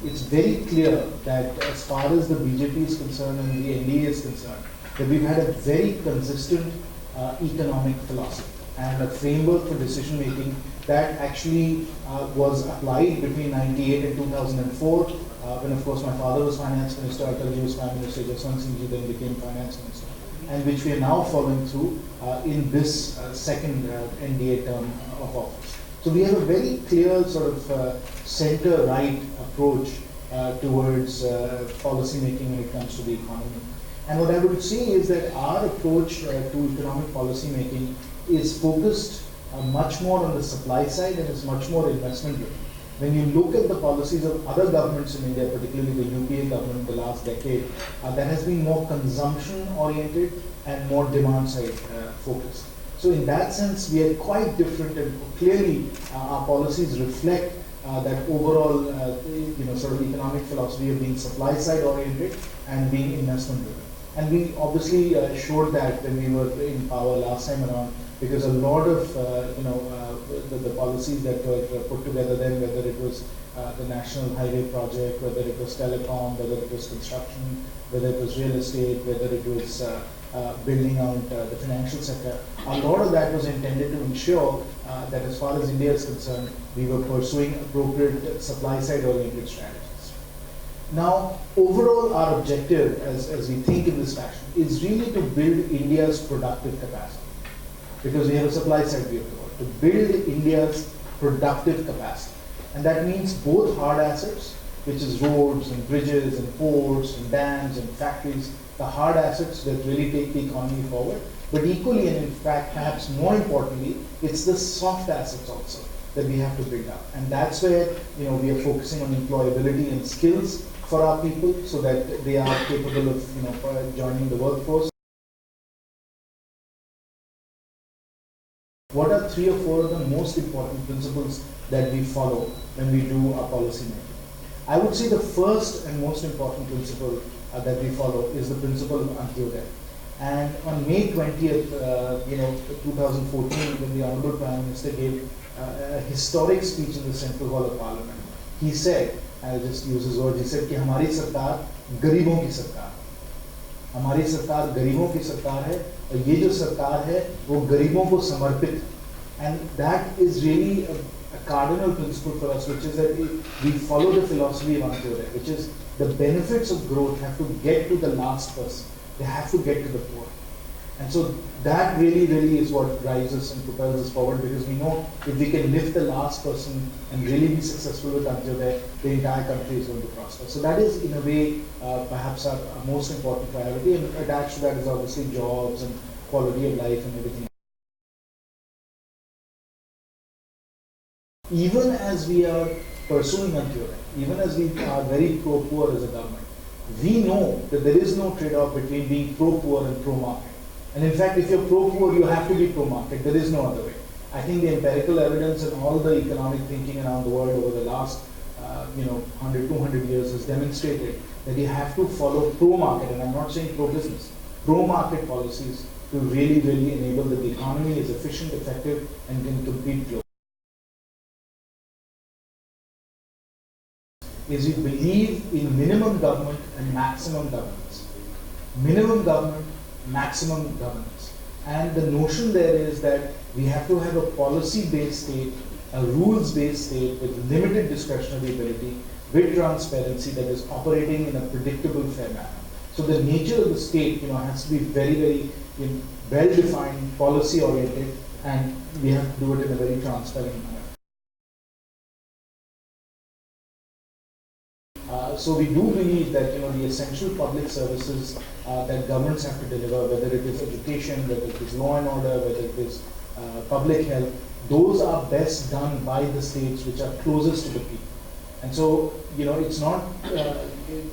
it's very clear that as far as the BJP is concerned and the NDA is concerned, that we've had a very consistent economic philosophy and a framework for decision making that actually was applied between 98 and 2004, when of course my father was finance minister, Atalji was prime minister, Jayant Sinha then became finance minister, and which we are now following through in this second NDA term of office. So we have a very clear sort of center-right approach towards policy making when it comes to the economy. And what I would say is that our approach to economic policy making is focused much more on the supply side and is much more investment driven. When you look at the policies of other governments in India, particularly the UPA government the last decade, that has been more consumption oriented and more demand side focused. So in that sense, we are quite different, and clearly our policies reflect that overall sort of economic philosophy of being supply side oriented and being investment driven. And we obviously showed that when we were in power last time around, because a lot of the policies that were put together then, whether it was the National Highway Project, whether it was telecom, whether it was construction, whether it was real estate, whether it was building out the financial sector, a lot of that was intended to ensure that as far as India is concerned, we were pursuing appropriate supply side oriented strategies. Now, overall, our objective, as we think in this fashion, is really to build India's productive capacity. Because we have a supply side view of the world, to build India's productive capacity. And that means both hard assets, which is roads and bridges and ports and dams and factories, the hard assets that really take the economy forward. But equally, and in fact, perhaps more importantly, it's the soft assets also that we have to build up. And that's where we are focusing on employability and skills for our people so that they are capable of joining the workforce. What are 3 or 4 of the most important principles that we follow when we do our policy making? I would say the first and most important principle that we follow is the principle of Antyodaya. And on May 20th, 2014, when the Honorable Prime Minister gave a historic speech in the Central Hall of Parliament, he said, I'll just use his words, he said कि हमारी सरकार गरीबों की सरकार है, हमारी सरकार गरीबों की सरकार है, और ये जो सरकार है वो गरीबों को समर्पित है. And that is really a cardinal principle for us, which is that we follow the philosophy of Antyodaya, which is the benefits of growth have to get to the last person. They have to get to the poor. And so that really is what drives us and propels us forward, because we know if we can lift the last person and really be successful with Antyodaya, the entire country is going to prosper. So that is, in a way, perhaps our most important priority, and attached to that is obviously jobs and quality of life and everything. Even as we are pursuing Antyodaya, even as we are very pro-poor as a government, we know that there is no trade-off between being pro-poor and pro-market. And in fact, if you're pro-poor, you have to be pro-market. There is no other way. I think the empirical evidence and all the economic thinking around the world over the last 100, 200 years has demonstrated that you have to follow pro-market, and I'm not saying pro-business, pro-market policies to really enable that the economy is efficient, effective, and can compete globally. Is we believe in minimum government and maximum governance. Minimum government, maximum governance. And the notion there is that we have to have a policy-based state, a rules-based state with limited discretionary ability, with transparency that is operating in a predictable, fair manner. So the nature of the state has to be very well-defined, policy-oriented, and we have to do it in a very transparent manner. So we do believe that the essential public services that governments have to deliver, whether it is education, whether it is law and order, whether it is public health, those are best done by the states which are closest to the people. And so it's not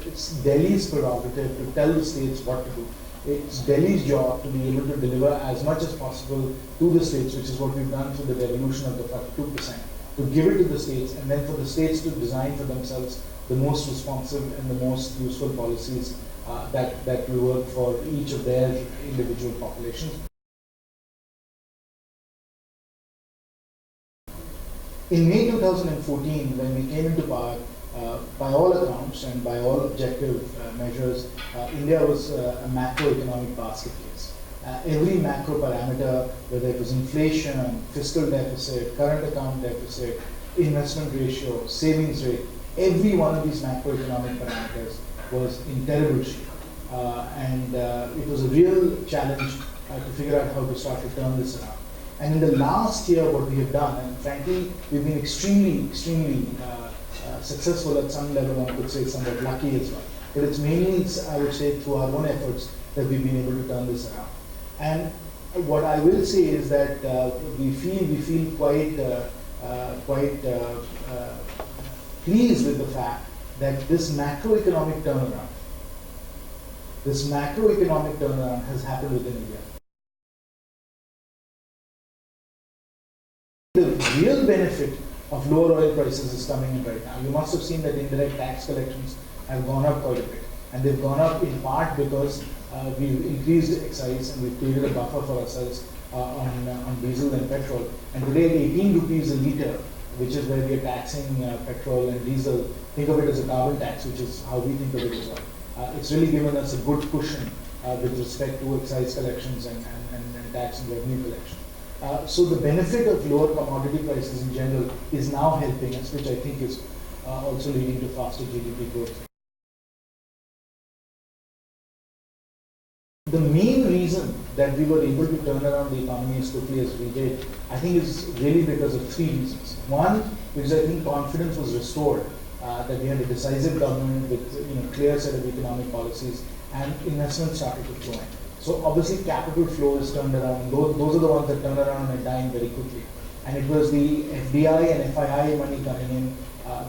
it's Delhi's prerogative to tell the states what to do. It's Delhi's job to be able to deliver as much as possible to the states, which is what we've done through the devolution of the 42%, to give it to the states, and then for the states to design for themselves the most responsive and the most useful policies that will work for each of their individual populations. In May 2014, when we came into power, by all accounts and by all objective measures, India was a macroeconomic basket case. Every macro parameter, whether it was inflation, fiscal deficit, current account deficit, investment ratio, savings rate, every one of these macroeconomic parameters was in terrible shape. And it was a real challenge to figure out how to start to turn this around. And in the last year, what we have done, and frankly, we've been extremely successful at some level, one could say somewhat lucky as well. But it's mainly, I would say, through our own efforts that we've been able to turn this around. And what I will say is that we feel quite pleased with the fact that this macroeconomic turnaround has happened within a year. The real benefit of lower oil prices is coming in right now. You must have seen that indirect tax collections have gone up quite a bit. And they've gone up in part because we've increased excise and we've created a buffer for ourselves on diesel and petrol. And today at 18 rupees a litre, which is where we are taxing petrol and diesel, think of it as a carbon tax, which is how we think of it as well. It's really given us a good cushion with respect to excise collections and tax and revenue collection. So the benefit of lower commodity prices in general is now helping us, which I think is also leading to faster GDP growth. The main reason that we were able to turn around the economy as quickly as we did, I think is really because of three reasons. One, because I think confidence was restored, that we had a decisive government with clear set of economic policies, and investment started to flow in. So obviously capital flow is turned around, and those are the ones that turn around and dime very quickly. And it was the FDI and FII money coming in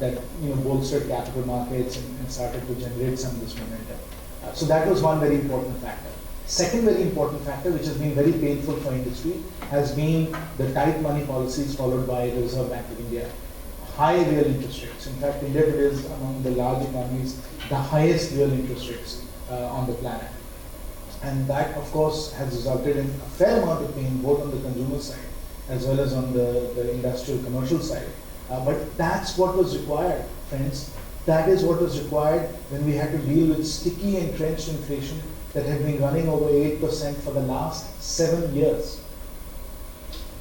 that bolstered capital markets and started to generate some of this momentum. So that was one very important factor. Second very important factor, which has been very painful for industry, has been the tight money policies followed by the Reserve Bank of India. High real interest rates. In fact, India today is among the large economies, the highest real interest rates on the planet. And that, of course, has resulted in a fair amount of pain, both on the consumer side as well as on the industrial commercial side. But that's what was required, friends. That is what was required when we had to deal with sticky, entrenched inflation that had been running over 8% for the last 7 years.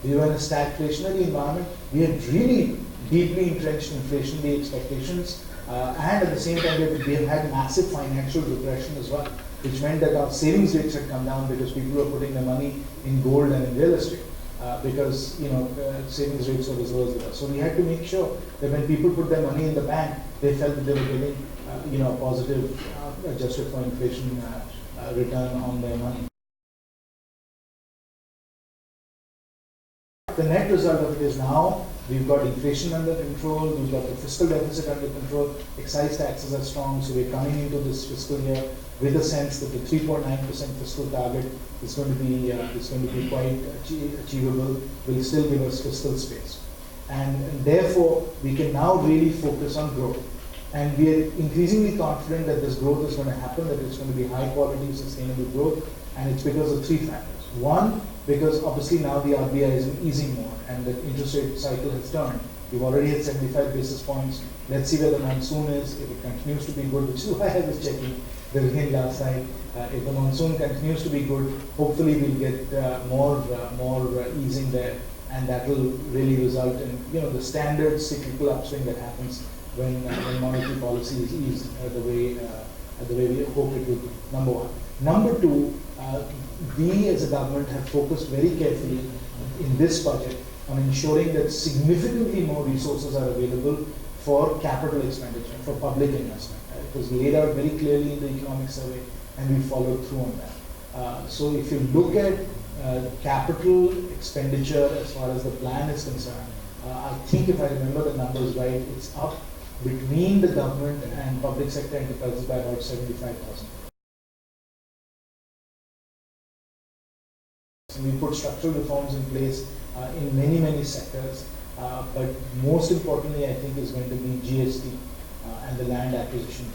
We were in a stagflationary environment. We had really deeply entrenched inflationary expectations, and at the same time we have had massive financial repression as well, which meant that our savings rates had come down because people were putting their money in gold and in real estate, because savings rates were as low as they were. So we had to make sure that when people put their money in the bank, they felt that they were getting a positive, adjusted for inflation return on their money. The net result of it is now we've got inflation under control, we've got the fiscal deficit under control, excise taxes are strong, so we're coming into this fiscal year with a sense that the 3.9% fiscal target is going to be quite achievable, will still give us fiscal space. And therefore, we can now really focus on growth. And we are increasingly confident that this growth is going to happen, that it's going to be high quality, sustainable growth, and it's because of three factors. One, because obviously now the RBI is easing more and the interest rate cycle has turned. We've already hit 75 basis points. Let's see where the monsoon is. If it continues to be good, which is why I was checking the rain last night. If the monsoon continues to be good, hopefully we'll get more easing there, and that will really result in the standard cyclical upswing that happens when monetary policy is eased the way we hope it will be. Number one. Number two, we as a government have focused very carefully in this budget on ensuring that significantly more resources are available for capital expenditure, for public investment. It was laid out very clearly in the economic survey, and we followed through on that. So if you look at capital expenditure as far as the plan is concerned, I think if I remember the numbers right, it's up between the government and public sector enterprises by about 75,000. We put structural reforms in place in many sectors, but most importantly, I think, is going to be GST and the land acquisition.